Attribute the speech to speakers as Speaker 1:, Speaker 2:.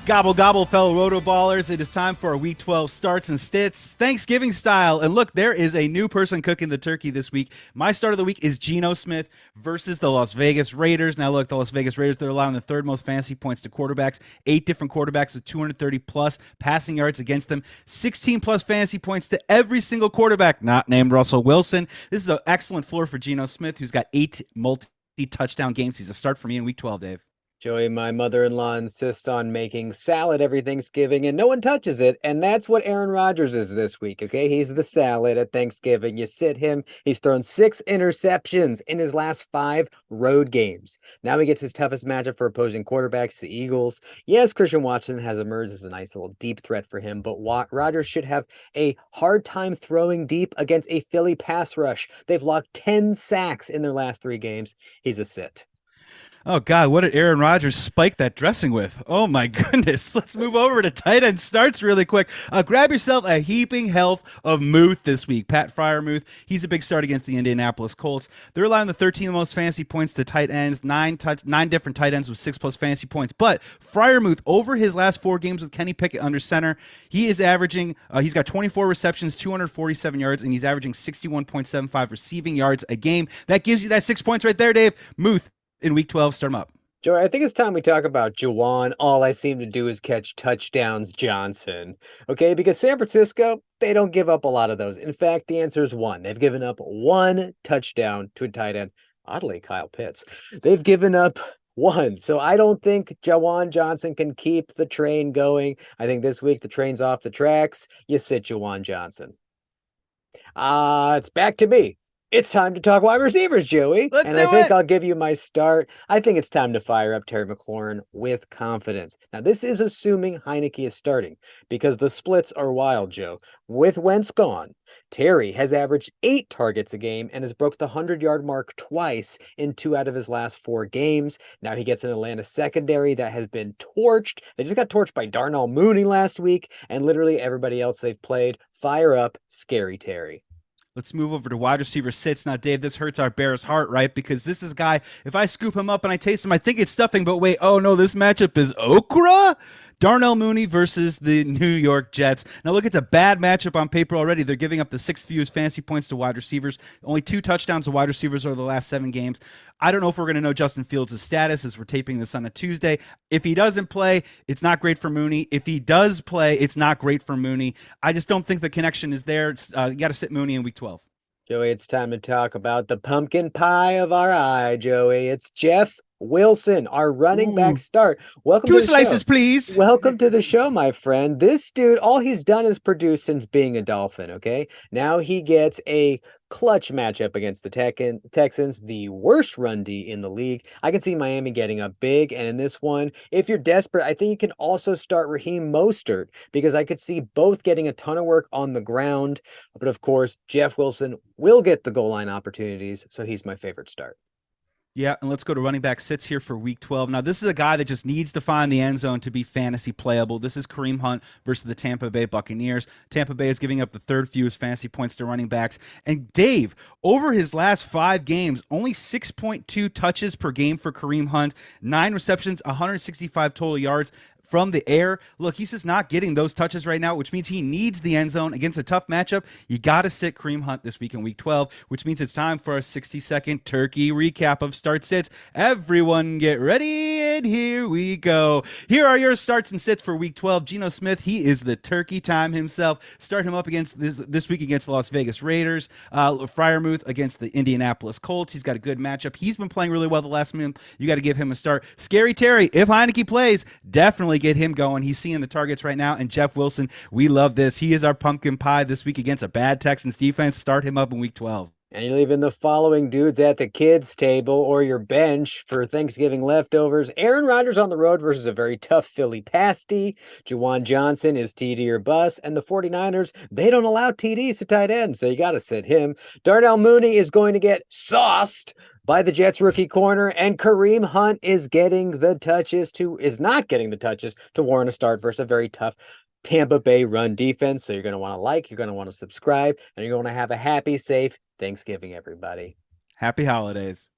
Speaker 1: Gobble, gobble, fellow RotoBallers. It is time for our Week 12 starts and stits, Thanksgiving style. And look, there is a new person cooking the turkey this week. My start of the week is Geno Smith versus the Las Vegas Raiders. Now, look, the Las Vegas Raiders, they're allowing the third most fantasy points to quarterbacks. 8 different quarterbacks with 230-plus passing yards against them. 16-plus fantasy points to every single quarterback not named Russell Wilson. This is an excellent floor for Geno Smith, who's got 8 multi-touchdown games. He's a start for me in Week 12, Dave.
Speaker 2: Joey, my mother-in-law insists on making salad every Thanksgiving, and no one touches it. And that's what Aaron Rodgers is this week, okay? He's the salad at Thanksgiving. You sit him. He's thrown 6 interceptions in his last 5 road games. Now he gets his toughest matchup for opposing quarterbacks, the Eagles. Yes, Christian Watson has emerged as a nice little deep threat for him, but Rodgers should have a hard time throwing deep against a Philly pass rush. They've logged 10 sacks in their last 3 games. He's a sit.
Speaker 1: Oh, God, what did Aaron Rodgers spike that dressing with? Oh, my goodness. Let's move over to tight end starts really quick. Grab yourself a heaping health of Muth this week. Pat Freiermuth, he's a big start against the Indianapolis Colts. They're allowing the 13 most fantasy points to tight ends, 9 different tight ends with 6+ fantasy points. But Freiermuth, over his last 4 games with Kenny Pickett under center, he is averaging, he's got 24 receptions, 247 yards, and he's averaging 61.75 receiving yards a game. That gives you that 6 points right there, Dave. Muth, in Week 12, start him up.
Speaker 2: Joey, I think it's time we talk about Juwan. All I seem to do is catch touchdowns, Johnson. Okay, because San Francisco, they don't give up a lot of those. In fact, the answer is 1. They've given up 1 touchdown to a tight end. Oddly, Kyle Pitts. They've given up 1. So I don't think Juwan Johnson can keep the train going. I think this week the train's off the tracks. You sit Juwan Johnson. It's back to me. It's time to talk wide receivers, Joey.
Speaker 1: Let's
Speaker 2: and
Speaker 1: do
Speaker 2: I think
Speaker 1: it.
Speaker 2: I'll give you my start. I think it's time to fire up Terry McLaurin with confidence. Now, this is assuming Heineke is starting because the splits are wild, Joe. With Wentz gone, Terry has averaged 8 targets a game and has broke the 100-yard mark twice in 2 out of his last 4 games. Now he gets an Atlanta secondary that has been torched. They just got torched by Darnell Mooney last week, and literally everybody else they've played. Fire up Scary Terry.
Speaker 1: Let's move over to wide receiver sits. Now, Dave, this hurts our Bears' heart, right? Because this is a guy, if I scoop him up and I taste him, I think it's stuffing, but wait, oh no, this matchup is okra? Darnell Mooney versus the New York Jets. Now, look, it's a bad matchup on paper already. They're giving up the 6th fewest fantasy points to wide receivers. Only 2 touchdowns to wide receivers over the last 7 games. I don't know if we're going to know Justin Fields' status as we're taping this on a Tuesday. If he doesn't play, it's not great for Mooney. If he does play, it's not great for Mooney. I just don't think the connection is there. You got to sit Mooney in Week 12.
Speaker 2: Joey, it's time to talk about the pumpkin pie of our eye, Joey. It's Jeff Wilson, our running back start. Welcome
Speaker 1: 2
Speaker 2: to the
Speaker 1: slices,
Speaker 2: show.
Speaker 1: please.
Speaker 2: Welcome to the show, my friend. This dude, all he's done is produce since being a Dolphin, okay? Now he gets a clutch matchup against the Texans, the worst run D in the league. I can see Miami getting up big, and in this one, if you're desperate, I think you can also start Raheem Mostert, because I could see both getting a ton of work on the ground. But of course, Jeff Wilson will get the goal line opportunities, so he's my favorite start.
Speaker 1: Yeah, and let's go to running back sits here for Week 12. Now, this is a guy that just needs to find the end zone to be fantasy playable. This is Kareem Hunt versus the Tampa Bay Buccaneers. Tampa Bay is giving up the 3rd fewest fantasy points to running backs. And Dave, over his last 5 games, only 6.2 touches per game for Kareem Hunt, 9 receptions, 165 total yards from the air. Look, he's just not getting those touches right now, which means he needs the end zone against a tough matchup. You got to sit Kareem Hunt this week in Week 12, which means it's time for a 60-second turkey recap of start sits. Everyone get ready, and here we go. Here are your starts and sits for Week 12. Geno Smith, he is the turkey time himself. Start him up against this week against the Las Vegas Raiders. Freiermuth against the Indianapolis Colts. He's got a good matchup. He's been playing really well the last month. You got to give him a start. Scary Terry, if Heineke plays, definitely get him going. He's seeing the targets right now. And Jeff Wilson, we love this. He is our pumpkin pie this week against a bad Texans defense. Start him up in Week 12.
Speaker 2: And you're leaving the following dudes at the kids' table or your bench for Thanksgiving leftovers. Aaron Rodgers on the road versus a very tough Philly pass D. Juwan Johnson is TD or bust. And the 49ers, they don't allow TDs to tight end, so you got to sit him. Darnell Mooney is going to get sauced by the Jets rookie corner, and Kareem Hunt is not getting the touches to warrant a start versus a very tough Tampa Bay run defense. So you're going to want to you're going to want to subscribe, and you're going to have a happy, safe Thanksgiving, everybody.
Speaker 1: Happy holidays.